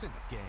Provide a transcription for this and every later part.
in the game.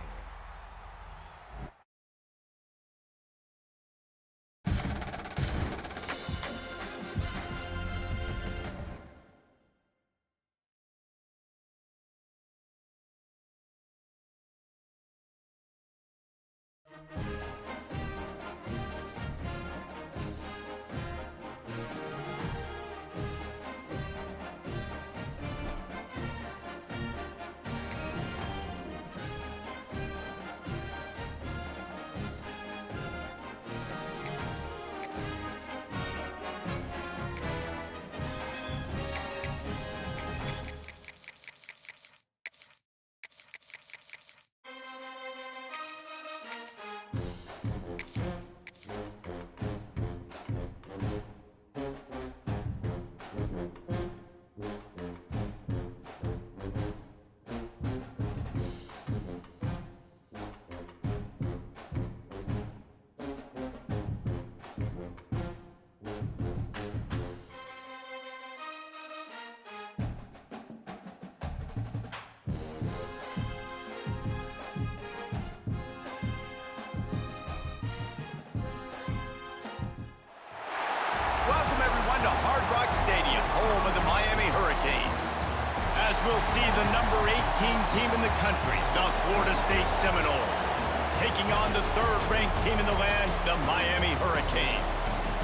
Welcome, everyone, to Hard Rock Stadium, home of the Miami Hurricanes. As we'll see the number 18 team in the country, the Florida State Seminoles, taking on the third-ranked team in the land, the Miami Hurricanes.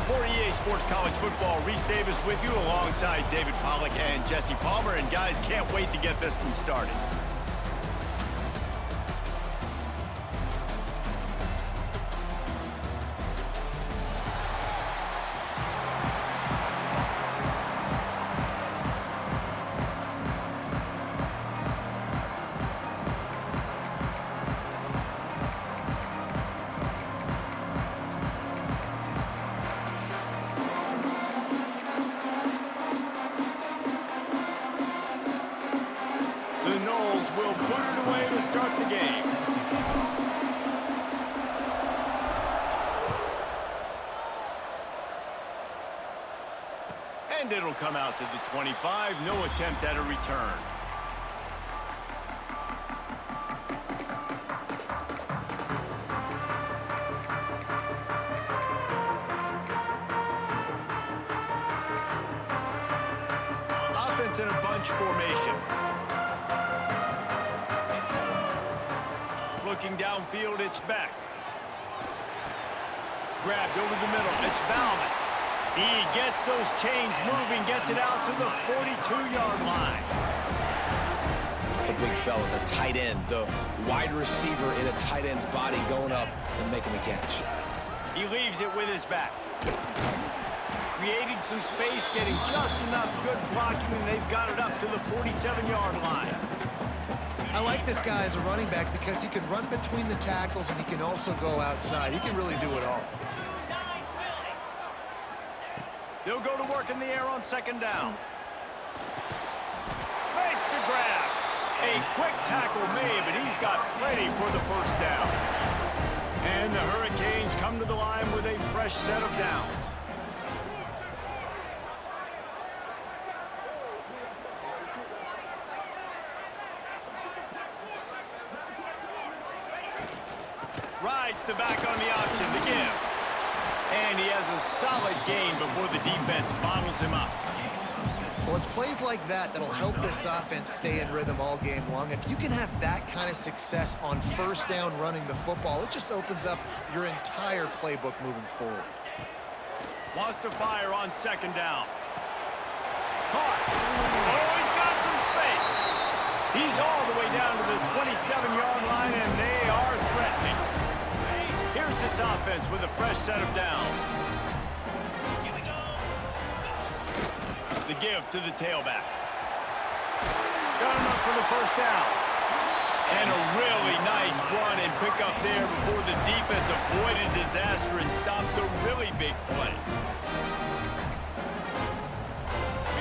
For EA Sports College Football, Reese Davis with you alongside David Pollack and Jesse Palmer. And guys, can't wait to get this one started. The Noles will put it away to start the game. And it'll come out to the 25. No attempt at a return. Offense in a bunch formation. Looking downfield, it's Beck. Grabbed over the middle, it's Bauman. He gets those chains moving, gets it out to the 42-yard line. The big fella, the tight end, the wide receiver in a tight end's body going up and making the catch. He leaves it with his back. Creating some space, getting just enough good blocking, and they've got it up to the 47-yard line. I like this guy as a running back because he can run between the tackles and he can also go outside. He can really do it all. They'll go to work in the air on second down. Makes the grab. A quick tackle made, but he's got plenty for the first down. And the Hurricanes come to the line with a fresh set of downs. Rides the back on the option, the give. And he has a solid gain before the defense bottles him up. Well, it's plays like that that'll help this offense stay in rhythm all game long. If you can have that kind of success on first down running the football, it just opens up your entire playbook moving forward. Wants to fire on second down. Caught. Oh, he's got some space. He's all the way down to the 27-yard line, and they are threatening. Here's this offense with a fresh set of downs. The give to the tailback. Got enough for the first down. And a really nice run and pick up there before the defense avoided disaster and stopped a really big play.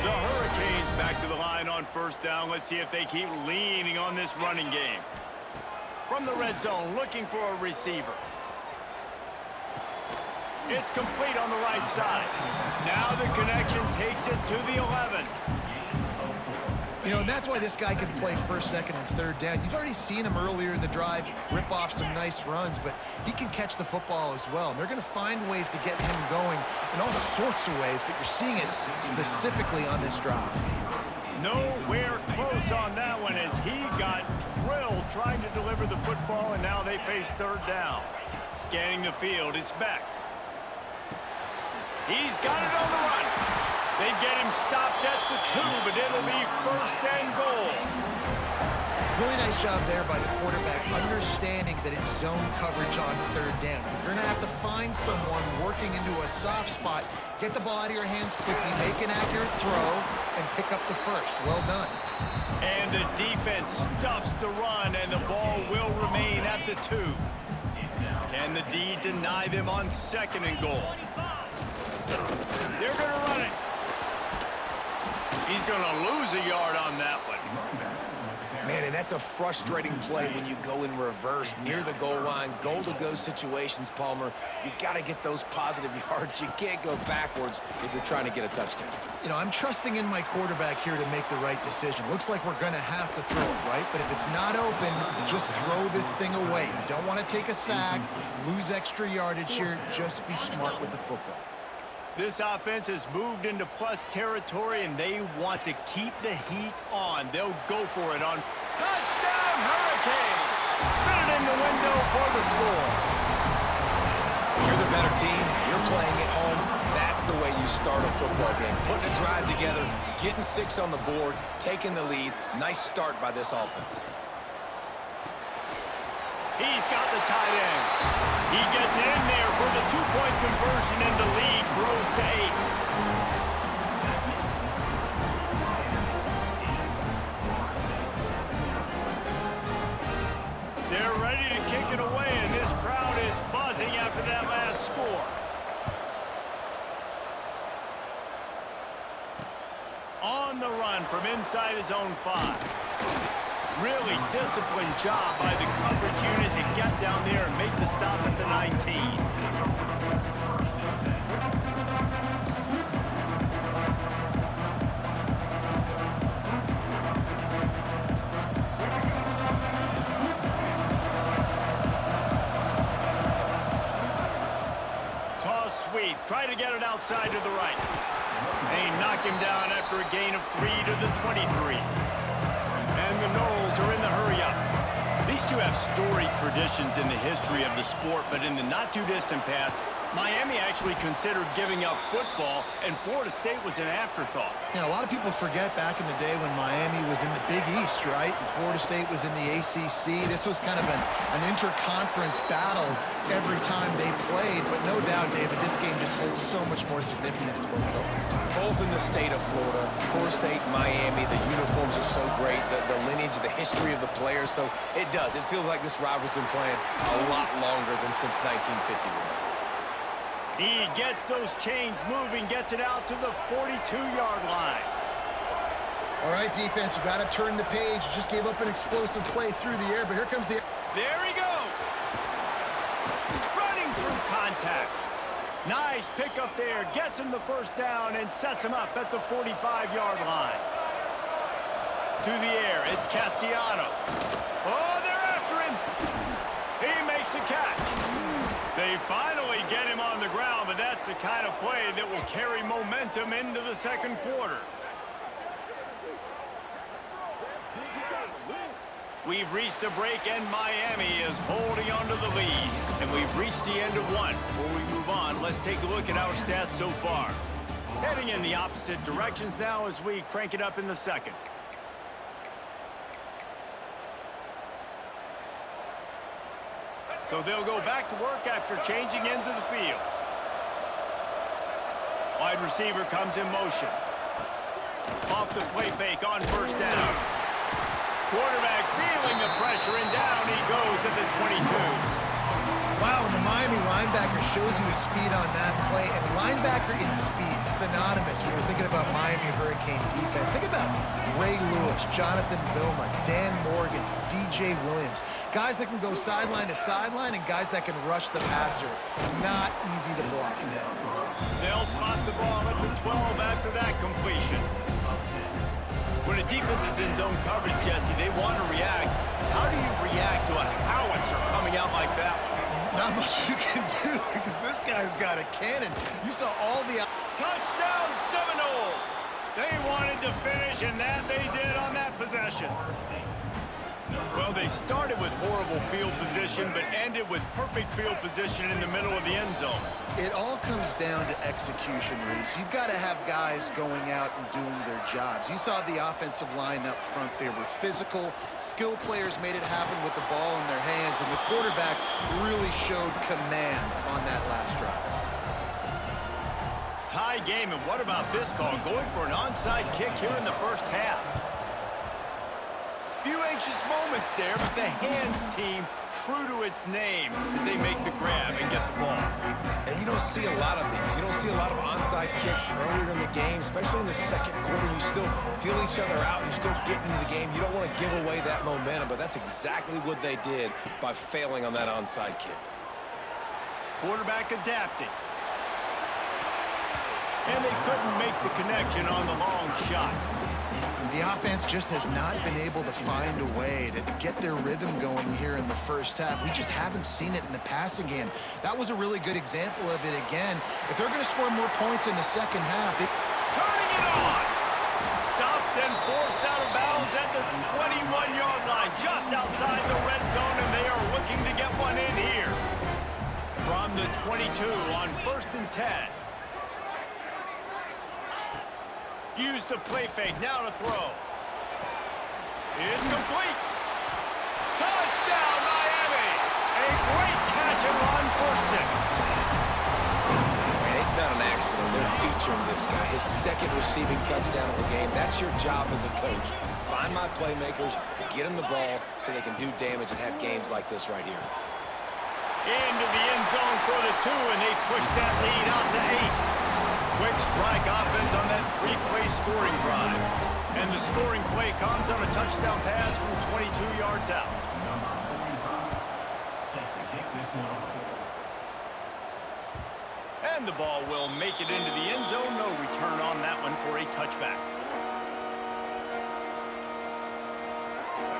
The Hurricanes back to the line on first down. Let's see if they keep leaning on this running game. From the red zone, looking for a receiver. It's complete on the right side. Now the connection takes it to the 11. You know, and that's why this guy can play first, second, and third down. You've already seen him earlier in the drive rip off some nice runs, but he can catch the football as well. And they're going to find ways to get him going in all sorts of ways, but you're seeing it specifically on this drive. Nowhere close on that one as he got drilled trying to deliver the football, and now they face third down. Scanning the field, it's Beck. He's got it on the run. They get him stopped at the 2, but it'll be first and goal. Really nice job there by the quarterback, understanding that it's zone coverage on third down. If you're going to have to find someone working into a soft spot, get the ball out of your hands quickly, make an accurate throw, and pick up the first. Well done. And the defense stuffs the run, and the ball will remain at the 2. Can the D deny them on second and goal? They're going to run it. He's going to lose a yard on that one. Man, and that's a frustrating play when you go in reverse near the goal line, goal-to-go situations, Palmer. You got to get those positive yards. You can't go backwards if you're trying to get a touchdown. You know, I'm trusting in my quarterback here to make the right decision. Looks like we're going to have to throw it, right? But if it's not open, just throw this thing away. You don't want to take a sack, lose extra yardage here. Just be smart with the football. This offense has moved into plus territory, and they want to keep the heat on. They'll go for it on touchdown Hurricane. Fit it in the window for the score. You're the better team. You're playing at home. That's the way you start a football game. Putting a drive together, getting 6 on the board, taking the lead. Nice start by this offense. He's got the tight end. He gets in there for the 2-point conversion, and the lead grows to 8. They're ready to kick it away, and this crowd is buzzing after that last score. On the run from inside his own 5. Really disciplined job by the coverage unit to get down there and make the stop at the 19. Toss sweep. Try to get it outside to the right. They knock him down after a gain of 3 to the 23. And the Noles are in the hurry-up. These two have storied traditions in the history of the sport, but in the not-too-distant past, Miami actually considered giving up football, and Florida State was an afterthought. You know, a lot of people forget back in the day when Miami was in the Big East, right? And Florida State was in the ACC. This was kind of an interconference battle every time they played. But no doubt, David, this game just holds so much more significance to both programs. Both in the state of Florida, Florida State, Miami, the uniforms are so great, the lineage, the history of the players. So it does. It feels like this rivalry's been playing a lot longer than since 1951. He gets those chains moving, gets it out to the 42-yard line. All right, defense, you got to turn the page. You just gave up an explosive play through the air, but here comes the... There he goes. Running through contact. Nice pickup there. Gets him the first down and sets him up at the 45-yard line. To the air, it's Castellanos. Oh, they're after him. He makes a catch. They finally get him on the ground, but that's the kind of play that will carry momentum into the second quarter. We've reached a break, and Miami is holding on to the lead. And we've reached the end of one. Before we move on, let's take a look at our stats so far. Heading in the opposite directions now as we crank it up in the second. So they'll go back to work after changing into the field. Wide receiver comes in motion. Off the play fake on first down. Quarterback feeling the pressure, and down he goes at the 22. Wow, and the Miami linebacker shows you his speed on that play. And linebacker in speed, synonymous when you're thinking about Miami Hurricane defense. Think about Ray Lewis, Jonathan Vilma, Dan Morgan, DJ Williams. Guys that can go sideline to sideline and guys that can rush the passer. Not easy to block. They'll spot the ball at the 12 after that completion. When When a defense is in zone coverage, Jesse, they want to react. How do you react to a howitzer coming out like that? Not much you can do because this guy's got a cannon. You saw all the... Touchdown Seminoles! They wanted to finish, and that they did on that possession. Well, they started with horrible field position, but ended with perfect field position in the middle of the end zone. It all comes down to execution, Reese. You've got to have guys going out and doing their jobs. You saw the offensive line up front. They were physical. Skill players made it happen with the ball in their hands, and the quarterback really showed command on that last drive. Tie game, and what about this call? Going for an onside kick here in the first half. Few anxious moments there, but the hands team true to its name as they make the grab and get the ball. And you don't see a lot of these. You don't see a lot of onside kicks earlier in the game, especially in the second quarter. You still feel each other out. You're still getting into the game. You don't want to give away that momentum, but that's exactly what they did by failing on that onside kick. Quarterback adapting. And they couldn't make the connection on the long shot. The offense just has not been able to find a way to get their rhythm going here in the first half. We just haven't seen it in the passing game. That was a really good example of it again. If they're going to score more points in the second half, they... Turning it on! Stopped and forced out of bounds at the 21-yard line, just outside the red zone, and they are looking to get one in here. From the 22 on 1st and 10. Use the play fake, now to throw. It's complete. Touchdown, Miami! A great catch and run for 6. Man, it's not an accident. They're featuring this guy. His second receiving touchdown of the game. That's your job as a coach. Find my playmakers, get them the ball so they can do damage and have games like this right here. Into the end zone for the 2, and they push that lead out to 8. Quick strike offense on that 3-play scoring drive. And the scoring play comes on a touchdown pass from 22 yards out. And the ball will make it into the end zone. No return on that one for a touchback.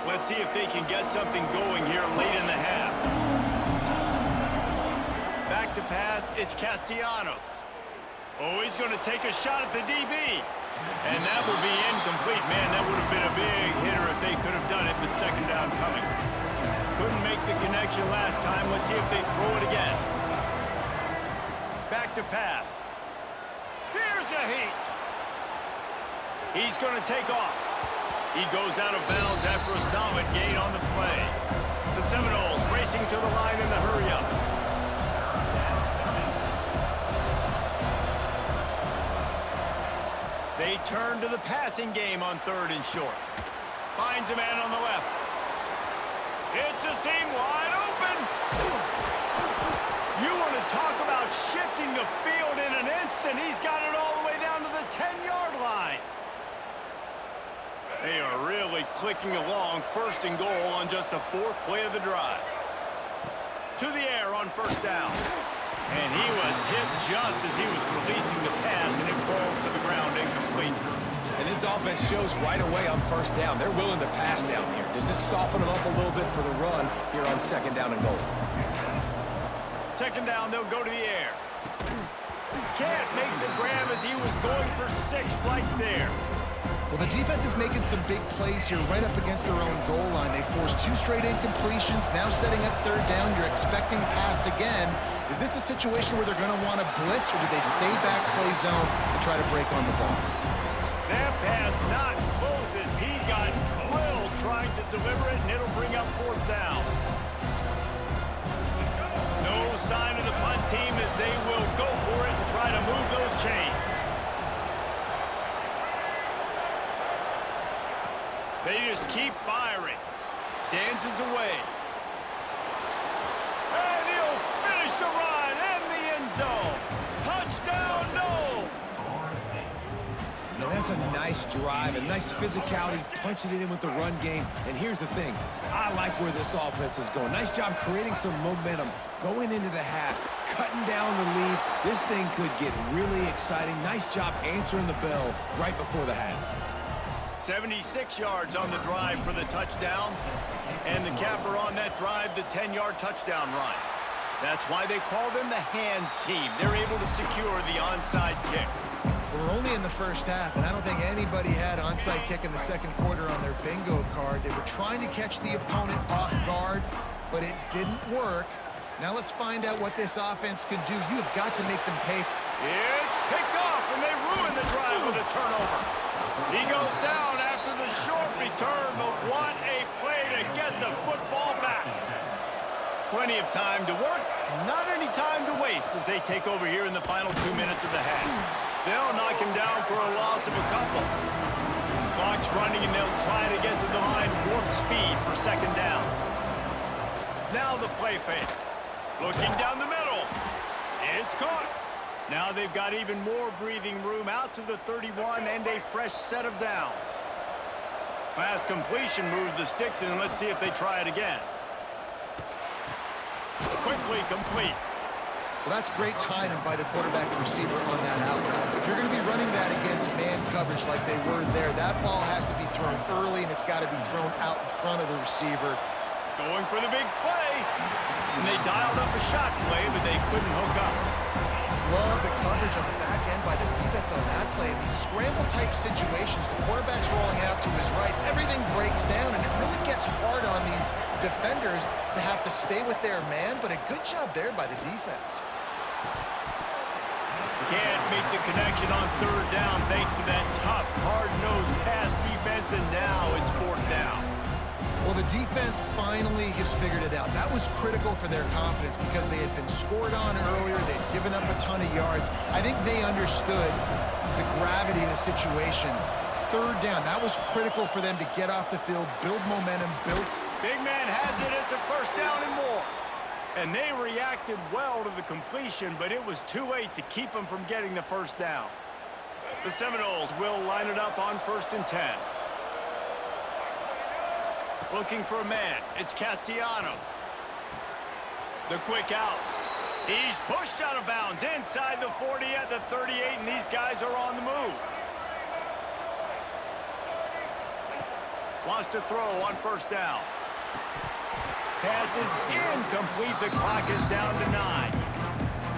Let's see if they can get something going here late in the half. Back to pass, it's Castellanos. Oh, he's going to take a shot at the DB. And that will be incomplete. Man, that would have been a big hitter if they could have done it, but second down coming. Couldn't make the connection last time. Let's see if they throw it again. Back to pass. Here's a heat. He's going to take off. He goes out of bounds after a solid gain on the play. The Seminoles racing to the line in the hurry-up. They turn to the passing game on 3rd and short. Finds a man on the left. It's a seam wide open. You want to talk about shifting the field in an instant. He's got it all the way down to the 10-yard line. They are really clicking along. 1st and goal on just the 4th play of the drive. To the air on 1st down. And he was hit just as he was releasing the pass, and it falls to the ground incomplete. And this offense shows right away on 1st down. They're willing to pass down here. Does this soften them up a little bit for the run here on 2nd down and goal? 2nd down, they'll go to the air. Can't make the grab as he was going for 6 right there. Well, the defense is making some big plays here right up against their own goal line. They forced 2 straight incompletions. Now setting up 3rd down, you're expecting pass again. Is this a situation where they're going to want to blitz, or do they stay back, play zone, and try to break on the ball? That pass not close as he got drilled trying to deliver it, and it'll bring up 4th down. No sign of the punt team as they will go for it and try to move those chains. They just keep firing. Dances away. And he'll finish the run in the end zone. Touchdown, Noles! Now that's a nice drive, a nice physicality, punching it in with the run game. And here's the thing. I like where this offense is going. Nice job creating some momentum, going into the half, cutting down the lead. This thing could get really exciting. Nice job answering the bell right before the half. 76 yards on the drive for the touchdown. And the capper on that drive, the 10-yard touchdown run. That's why they call them the hands team. They're able to secure the onside kick. We're only in the first half, and I don't think anybody had onside kick in the second quarter on their bingo card. They were trying to catch the opponent off guard, but it didn't work. Now let's find out what this offense can do. You've got to make them pay. It's picked off, and they ruin the drive with a turnover. He goes down after the short return, but what a play to get the football back. Plenty of time to work, not any time to waste as they take over here in the final 2 minutes of the half. They'll knock him down for a loss of a couple. Clock's running, and they'll try to get to the line warp speed for second down. Now the play fake. Looking down the middle. It's caught. Now they've got even more breathing room out to the 31 and a fresh set of downs. Pass completion moves the sticks in. Let's see if they try it again. Quickly complete. Well, that's great timing by the quarterback and receiver on that out route. If you're going to be running that against man coverage like they were there, that ball has to be thrown early, and it's got to be thrown out in front of the receiver. Going for the big play. And they dialed up a shot play, but they couldn't hook up. Love the coverage on the back end by the defense on that play. In these scramble-type situations, the quarterback's rolling out to his right. Everything breaks down, and it really gets hard on these defenders to have to stay with their man, but a good job there by the defense. Can't make the connection on third down thanks to that tough, hard-nosed pass defense, and now it's fourth down. Well, the defense finally has figured it out. That was critical for their confidence because they had been scored on earlier. They'd given up a ton of yards. I think they understood the gravity of the situation. Third down, that was critical for them to get off the field, build momentum, Big man has it. It's a first down and more. And they reacted well to the completion, but it was too late to keep them from getting the first down. The Seminoles will line it up on 1st and 10. Looking for a man. It's Castellanos. The quick out. He's pushed out of bounds inside the 40 at the 38, and these guys are on the move. Wants to throw on first down. Pass is incomplete. The clock is down to 9.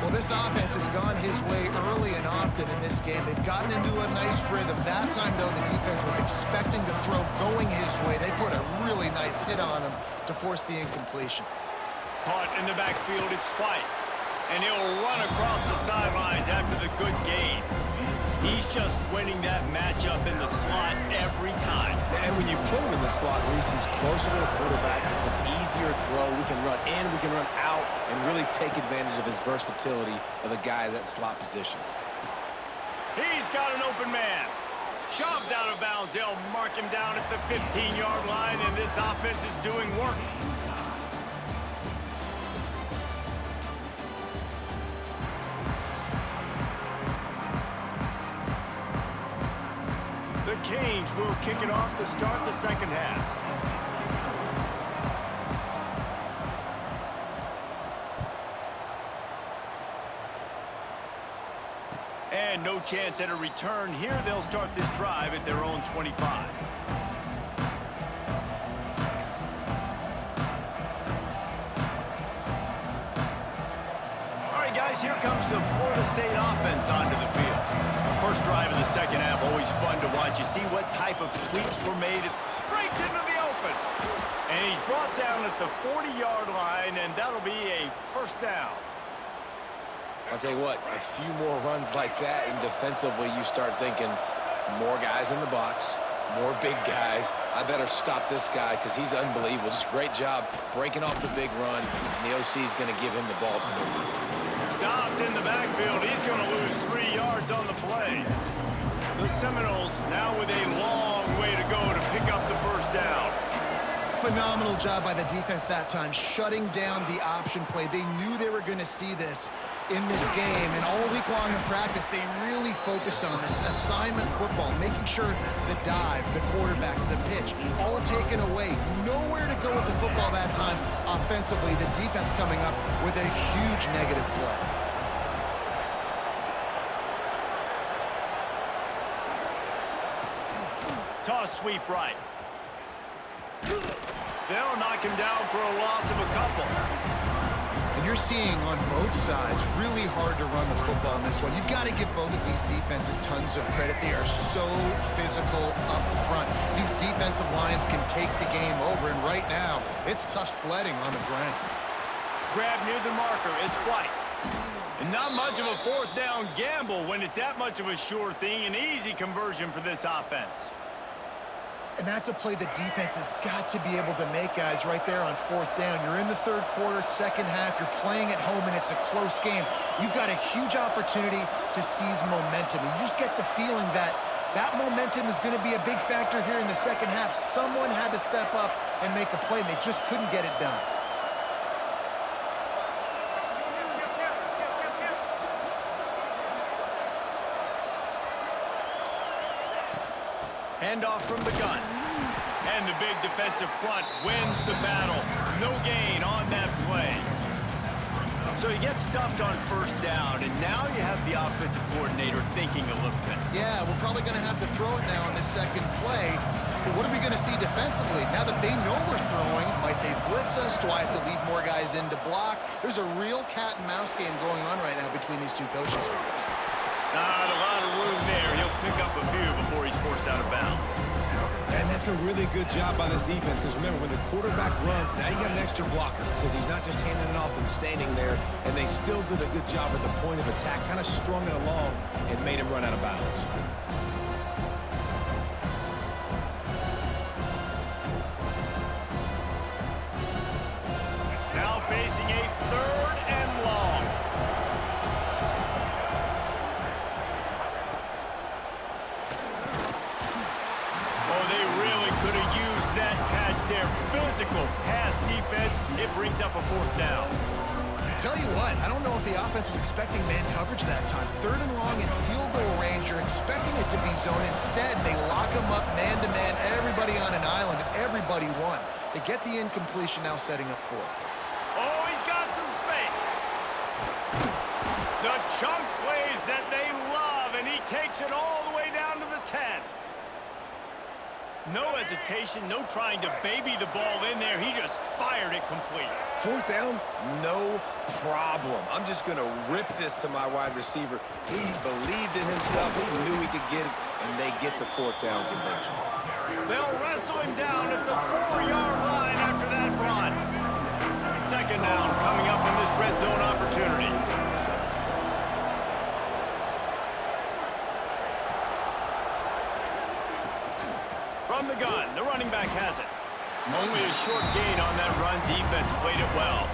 Well, this offense has gone his way early and often in this game. They've gotten into a nice rhythm. That time, though, the defense was expecting the throw going his way. They put a really nice hit on him to force the incompletion. Caught in the backfield, it's Spike. And he'll run across the sidelines after the good gain. He's just winning that matchup in the slot every time. And when you put him in the slot, Reese, he's closer to the quarterback. It's an easier throw. We can run in, we can run out, and really take advantage of his versatility of the guy in that slot position. He's got an open man. Shoved out of bounds. They'll mark him down at the 15-yard line, and this offense is doing work. The Canes will kick it off to start the second half. And no chance at a return here. They'll start this drive at their own 25. All right, guys, here comes the Florida State offense onto the field. First drive of the second half, always fun to watch. You see what type of tweaks were made. It breaks into the open. And he's brought down at the 40-yard line, and that'll be a first down. I'll tell you what, a few more runs like that, and defensively you start thinking more guys in the box, more big guys. I better stop this guy because he's unbelievable. Just great job breaking off the big run, and the OC is going to give him the ball some more. Stopped in the backfield. He's going to lose 3 yards on the play. The Seminoles now with a long way to go to pick up the first down. Phenomenal job by the defense that time, shutting down the option play. They knew they were going to see this in this game, and all week long in practice, they really focused on this assignment football, making sure the dive, the quarterback, the pitch, all taken away. Nowhere to go with the football that time offensively. The defense coming up with a huge negative play. Toss sweep right. They'll knock him down for a loss of a couple. And you're seeing on both sides really hard to run the football in this one. You've got to give both of these defenses tons of credit. They are so physical up front. These defensive lines can take the game over, and right now, it's tough sledding on the ground. Grab near the marker. It's White. And not much of a fourth down gamble when it's that much of a sure thing. An easy conversion for this offense. And that's a play the defense has got to be able to make, guys, right there on fourth down. You're in the third quarter, second half. You're playing at home, and it's a close game. You've got a huge opportunity to seize momentum. And you just get the feeling that that momentum is going to be a big factor here in the second half. Someone had to step up and make a play, and they just couldn't get it done. Handoff from the gun. And the big defensive front wins the battle. No gain on that play. So he gets stuffed on first down, and now you have the offensive coordinator thinking a little bit. Yeah, we're probably going to have to throw it now on this second play. But what are we going to see defensively? Now that they know we're throwing, might they blitz us? Do I have to leave more guys in to block? There's a real cat and mouse game going on right now between these two coaching staffs. Not a lot of room there. He'll pick up a few before he's forced out of bounds. And that's a really good job by this defense, because remember, when the quarterback runs, now you got an extra blocker, because he's not just handing it off and standing there, and they still did a good job at the point of attack, kind of strung it along and made him run out of bounds. Now facing a third and long. Oh, they really could have used that catch there. Physical pass defense. It brings up a fourth down. Tell you what, I don't know if the offense was expecting man coverage that time. Third and long in field goal range, you're expecting it to be zone. Instead, they lock them up man-to-man, everybody on an island, everybody won. They get the incompletion, now setting up fourth. Oh, he's got some space. The chunk plays that they love, and he takes it all the way down to the 10. No hesitation, no trying to baby the ball in there. He just fired it complete. Fourth down, no problem. I'm just going to rip this to my wide receiver. He believed in himself. He knew he could get it, and they get the fourth down conversion. They'll wrestle him down at the 4-yard line after that run. Second down coming up in this red zone opportunity. From the gun, the running back has it. Only a short gain on that run. Defense played it well.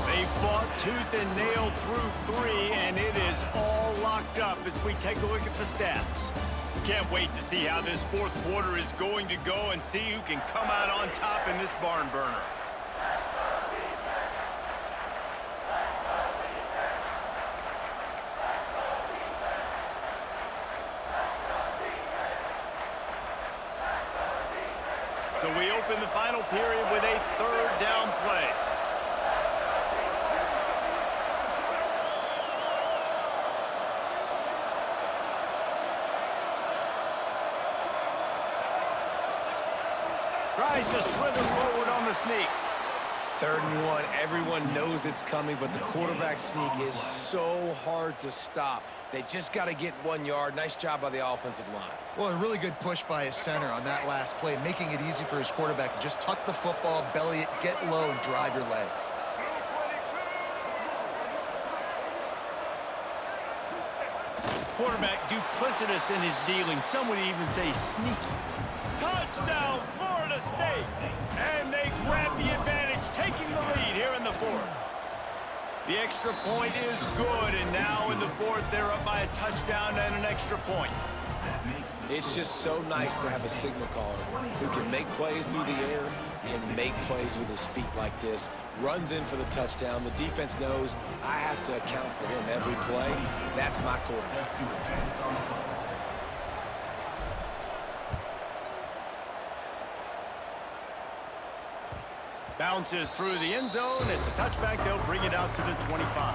They fought tooth and nail through 3, and it is all locked up as we take a look at the stats. Can't wait to see how this fourth quarter is going to go and see who can come out on top in this barn burner. So we open the final period with a third down play. Tries to slither forward on the sneak. Third and 1, everyone knows it's coming, but the quarterback sneak is so hard to stop. They just got to get 1 yard. Nice job by the offensive line. Well, a really good push by his center on that last play, making it easy for his quarterback to just tuck the football, belly it, get low, and drive your legs. Quarterback duplicitous in his dealing. Some would even say sneaky. Touchdown, Florida State! And they grab the advantage, taking the lead here in the fourth. The extra point is good, and now in the fourth, they're up by a touchdown and an extra point. It's just so nice to have a signal caller who can make plays through the air and make plays with his feet like this. Runs in for the touchdown. The defense knows I have to account for him every play. That's my quarterback. Bounces through the end zone. It's a touchback. They'll bring it out to the 25.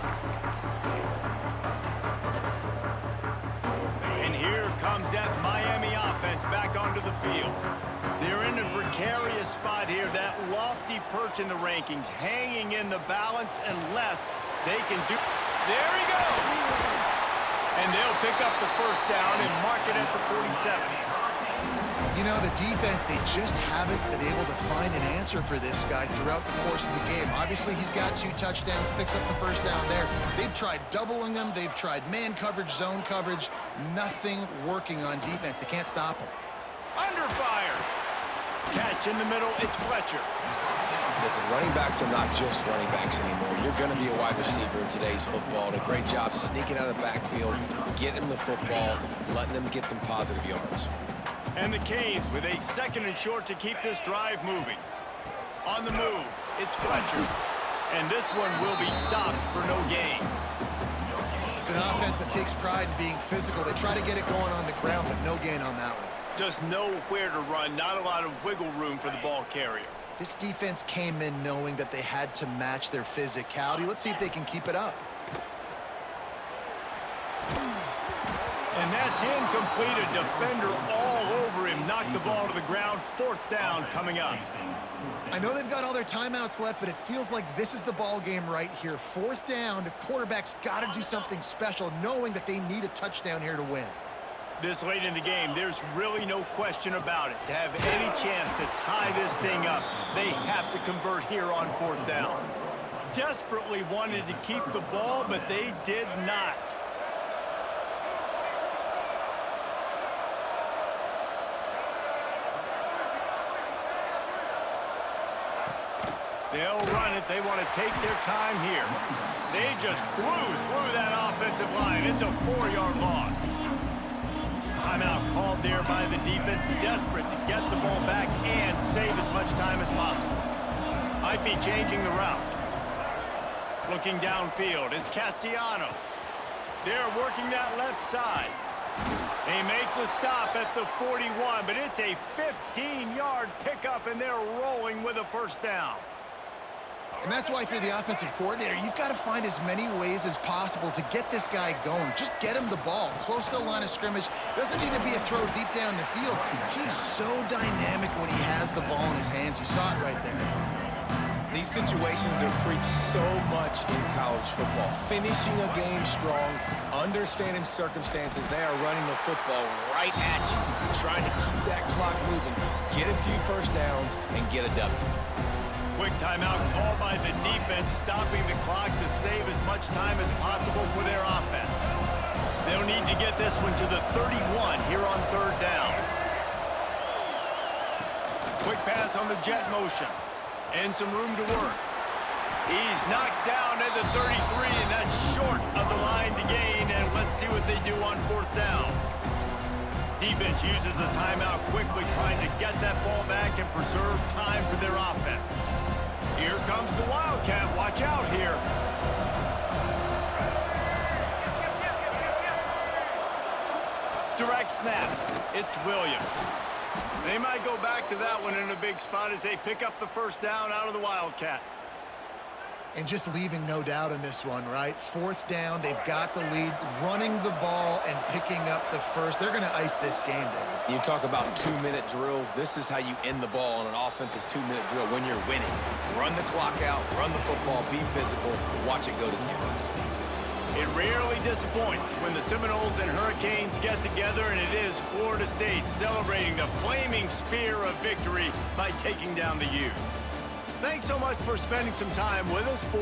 And here comes that Miami offense back onto the field. They're in a precarious spot here. That lofty perch in the rankings, hanging in the balance unless they can do... There he goes! And they'll pick up the first down and mark it at the 47. You know, the defense, they just haven't been able to find an answer for this guy throughout the course of the game. Obviously, he's got 2 touchdowns, picks up the first down there. They've tried doubling him. They've tried man coverage, zone coverage. Nothing working on defense. They can't stop him. Under fire. Catch in the middle. It's Fletcher. Listen, running backs are not just running backs anymore. You're going to be a wide receiver in today's football. And a great job sneaking out of the backfield, getting them the football, letting them get some positive yards. And the Canes with a 2nd and short to keep this drive moving. On the move, it's Fletcher. And this one will be stopped for no gain. It's an offense that takes pride in being physical. They try to get it going on the ground, but no gain on that one. Just nowhere to run, not a lot of wiggle room for the ball carrier. This defense came in knowing that they had to match their physicality. Let's see if they can keep it up. And that's incomplete. A defender all over him. Knocked the ball to the ground. 4th down coming up. I know they've got all their timeouts left, but it feels like this is the ball game right here. 4th down, the quarterback's got to do something special, knowing that they need a touchdown here to win. This late in the game, there's really no question about it. To have any chance to tie this thing up, they have to convert here on 4th down. Desperately wanted to keep the ball, but they did not. They'll run it. They want to take their time here. They just blew through that offensive line. It's a 4-yard loss. Timeout called there by the defense, desperate to get the ball back and save as much time as possible. Might be changing the route. Looking downfield, it's Castellanos. They're working that left side. They make the stop at the 41, but it's a 15-yard pickup, and they're rolling with a first down. And that's why, if you're the offensive coordinator, you've got to find as many ways as possible to get this guy going. Just get him the ball close to the line of scrimmage. Doesn't need to be a throw deep down the field. He's so dynamic when he has the ball in his hands. You saw it right there. These situations are preached so much in college football. Finishing a game strong, understanding circumstances. They are running the football right at you, trying to keep that clock moving, get a few first downs, and get a W. Quick timeout called by the defense, stopping the clock to save as much time as possible for their offense. They'll need to get this one to the 31 here on 3rd down. Quick pass on the jet motion. And some room to work. He's knocked down at the 33, and that's short of the line to gain. And let's see what they do on 4th down. Defense uses a timeout quickly, trying to get that ball back and preserve time for their offense. Here comes the Wildcat. Watch out here. Direct snap. It's Williams. They might go back to that one in a big spot as they pick up the first down out of the Wildcat. And just leaving no doubt in this one, right? 4th down, they've got the lead, running the ball and picking up the first. They're going to ice this game, David. You talk about 2-minute drills. This is how you end the ball on an offensive 2-minute drill when you're winning. Run the clock out, run the football, be physical, watch it go to zeros. It rarely disappoints when the Seminoles and Hurricanes get together, and it is Florida State celebrating the flaming spear of victory by taking down the U. Thanks so much for spending some time with us.